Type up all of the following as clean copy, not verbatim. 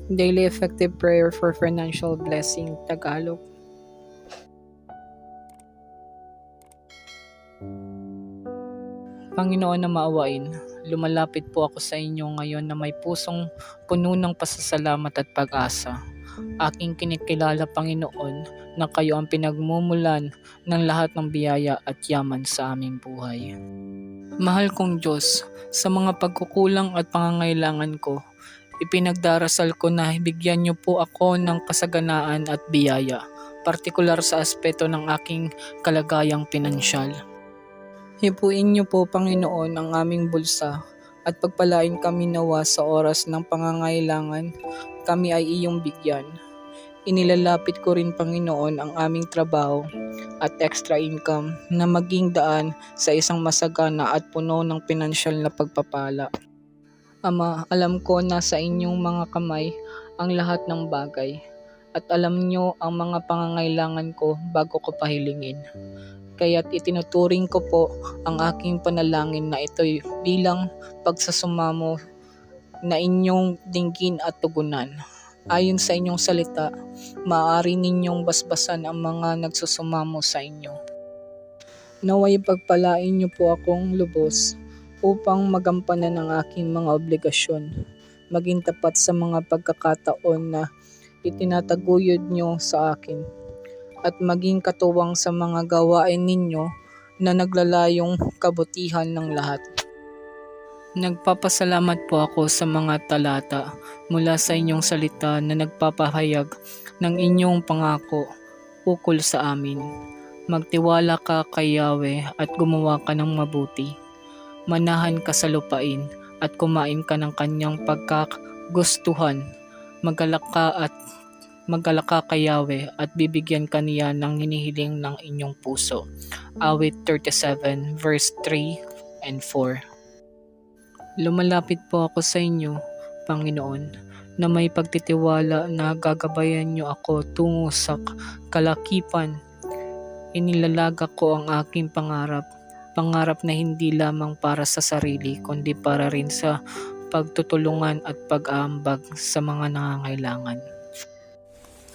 Daily Effective Prayer for Financial Blessing, Tagalog. Panginoon na maawain, lumalapit po ako sa inyo ngayon na may pusong puno ng pasasalamat at pag-asa. Aking kinikilala, Panginoon, na kayo ang pinagmumulan ng lahat ng biyaya at yaman sa aming buhay. Mahal kong Diyos, sa mga pagkukulang at pangangailangan ko, ipinagdarasal ko na bigyan niyo po ako ng kasaganaan at biyaya, partikular sa aspeto ng aking kalagayang pinansyal. Hipuin niyo po, Panginoon, ang aming bulsa at pagpalain kami nawa sa oras ng pangangailangan, kami ay iyong bigyan. Inilalapit ko rin, Panginoon, ang aming trabaho at extra income na maging daan sa isang masagana at puno ng pinansyal na pagpapala. Ama, alam ko na sa inyong mga kamay ang lahat ng bagay at alam niyo ang mga pangangailangan ko bago ko pahilingin. Kaya't itinuturing ko po ang aking panalangin na ito'y bilang pagsasumamo na inyong dinggin at tugunan. Ayon sa inyong salita, maaari ninyong basbasan ang mga nagsusumamo sa inyo. Naway pagpalain niyo po akong lubos upang magampanan ang aking mga obligasyon, maging tapat sa mga pagkakataon na itinataguyod niyo sa akin, at maging katuwang sa mga gawain ninyo na naglalayong kabutihan ng lahat. Nagpapasalamat po ako sa mga talata mula sa inyong salita na nagpapahayag ng inyong pangako ukol sa amin. Magtiwala ka kay Yahweh at gumawa ka ng mabuti. Manahan ka sa lupain at kumain ka ng kanyang pagkagustuhan. Magalak ka kay Yahweh at bibigyan ka niya ng hinihiling ng inyong puso. Awit 37 verse 3 and 4. Lumalapit po ako sa inyo, Panginoon, na may pagtitiwala na gagabayan niyo ako tungo sa kalakipan. Inilalaga ko ang aking pangarap na hindi lamang para sa sarili, kundi para rin sa pagtutulungan at pag-aambag sa mga nangangailangan.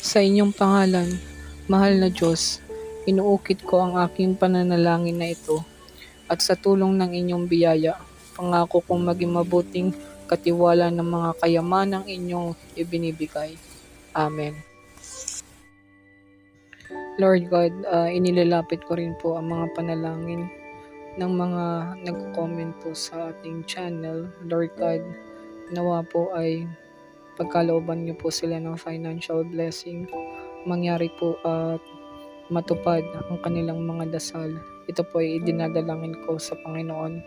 Sa inyong pangalan, mahal na Diyos, inuukit ko ang aking pananalangin na ito, at sa tulong ng inyong biyaya, pangako kong maging mabuting katiwala ng mga kayamanang inyong ibinibigay. Amen. Lord God, inilalapit ko rin po ang mga panalangin ng mga nag-comment po sa ating channel. Lord God, nawa po ay pagkalooban niyo po sila ng financial blessing. Mangyari po at matupad ang kanilang mga dasal. Ito po ay idinadalangin ko sa Panginoon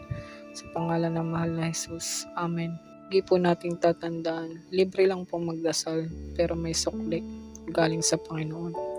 sa pangalan ng mahal na Jesus. Amen. Hindi po nating tatandaan, libre lang po magdasal pero may sukli galing sa Panginoon.